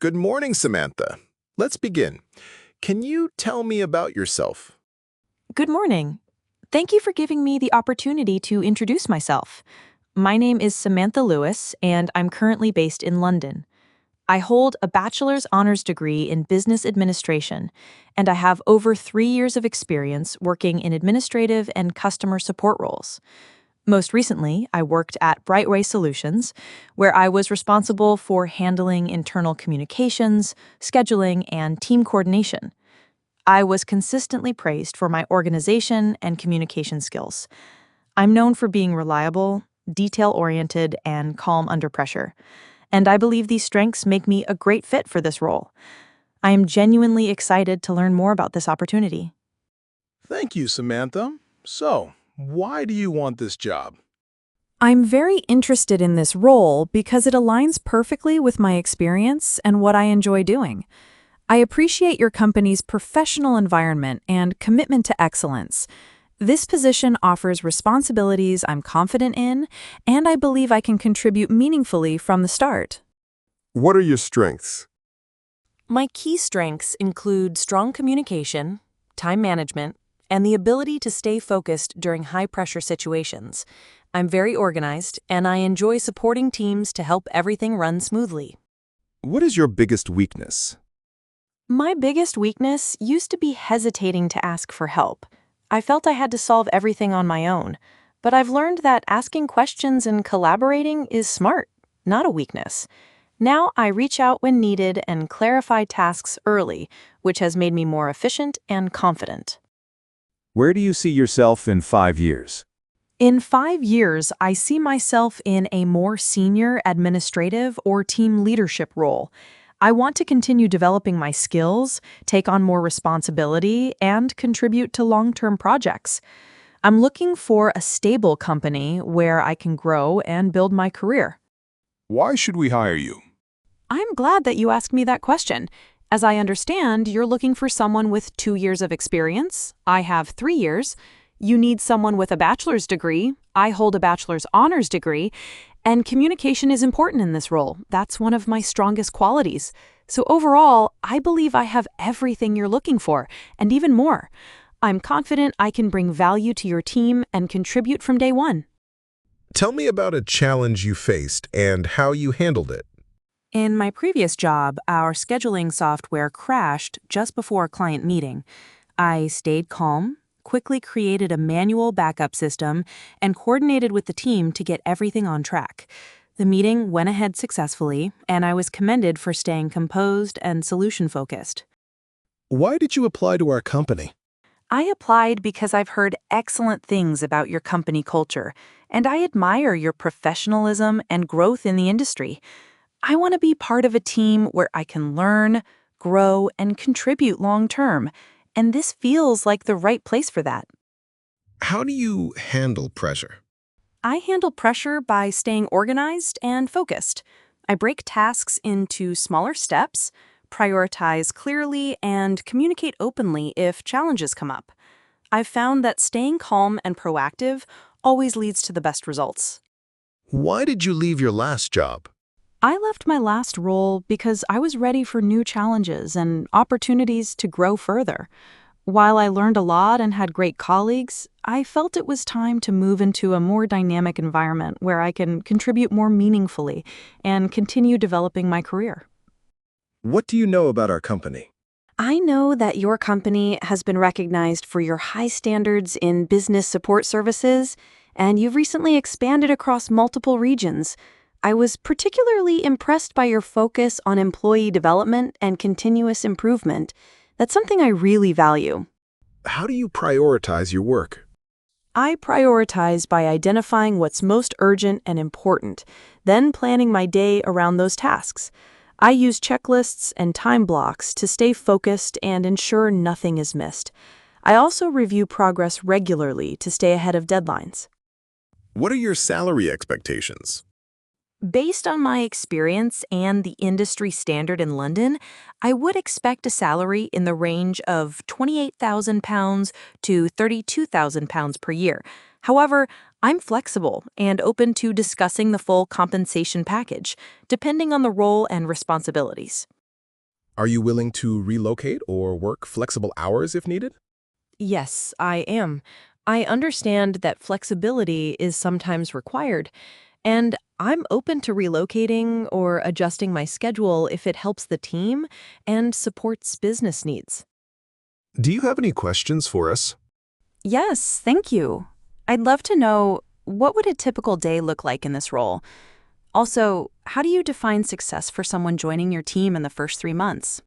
Good morning, Samantha. Let's begin. Can you tell me about yourself? Good morning. Thank you for giving me the opportunity to introduce myself. My name is Samantha Lewis, and I'm currently based in London. I hold a bachelor's honors degree in business administration, and I have over 3 years of experience working in administrative and customer support roles. Most recently, I worked at Brightway Solutions, where I was responsible for handling internal communications, scheduling, and team coordination. I was consistently praised for my organization and communication skills. I'm known for being reliable, detail-oriented, and calm under pressure, and I believe these strengths make me a great fit for this role. I am genuinely excited to learn more about this opportunity. Thank you, Samantha. So, why do you want this job? I'm very interested in this role because it aligns perfectly with my experience and what I enjoy doing. I appreciate your company's professional environment and commitment to excellence. This position offers responsibilities I'm confident in, and I believe I can contribute meaningfully from the start. What are your strengths? My key strengths include strong communication, time management, and the ability to stay focused during high-pressure situations. I'm very organized, and I enjoy supporting teams to help everything run smoothly. What is your biggest weakness? My biggest weakness used to be hesitating to ask for help. I felt I had to solve everything on my own, but I've learned that asking questions and collaborating is smart, not a weakness. Now I reach out when needed and clarify tasks early, which has made me more efficient and confident. Where do you see yourself in 5 years? In 5 years, I see myself in a more senior administrative or team leadership role. I want to continue developing my skills, take on more responsibility, and contribute to long-term projects. I'm looking for a stable company where I can grow and build my career. Why should we hire you? I'm glad that you asked me that question. As I understand, you're looking for someone with 2 years of experience. I have 3 years. You need someone with a bachelor's degree. I hold a bachelor's honors degree. And communication is important in this role. That's one of my strongest qualities. So overall, I believe I have everything you're looking for, and even more. I'm confident I can bring value to your team and contribute from day one. Tell me about a challenge you faced and how you handled it. In my previous job, our scheduling software crashed just before a client meeting. I stayed calm, quickly created a manual backup system, and coordinated with the team to get everything on track. The meeting went ahead successfully, and I was commended for staying composed and solution-focused. Why did you apply to our company? I applied because I've heard excellent things about your company culture, and I admire your professionalism and growth in the industry. I want to be part of a team where I can learn, grow, and contribute long-term, and this feels like the right place for that. How do you handle pressure? I handle pressure by staying organized and focused. I break tasks into smaller steps, prioritize clearly, and communicate openly if challenges come up. I've found that staying calm and proactive always leads to the best results. Why did you leave your last job? I left my last role because I was ready for new challenges and opportunities to grow further. While I learned a lot and had great colleagues, I felt it was time to move into a more dynamic environment where I can contribute more meaningfully and continue developing my career. What do you know about our company? I know that your company has been recognized for your high standards in business support services, and you've recently expanded across multiple regions. I was particularly impressed by your focus on employee development and continuous improvement. That's something I really value. How do you prioritize your work? I prioritize by identifying what's most urgent and important, then planning my day around those tasks. I use checklists and time blocks to stay focused and ensure nothing is missed. I also review progress regularly to stay ahead of deadlines. What are your salary expectations? Based on my experience and the industry standard in London, I would expect a salary in the range of £28,000 to £32,000 per year. However, I'm flexible and open to discussing the full compensation package, depending on the role and responsibilities. Are you willing to relocate or work flexible hours if needed? Yes, I am. I understand that flexibility is sometimes required, and I'm open to relocating or adjusting my schedule if it helps the team and supports business needs. Do you have any questions for us? Yes, thank you. I'd love to know, what would a typical day look like in this role? Also, how do you define success for someone joining your team in the first 3 months?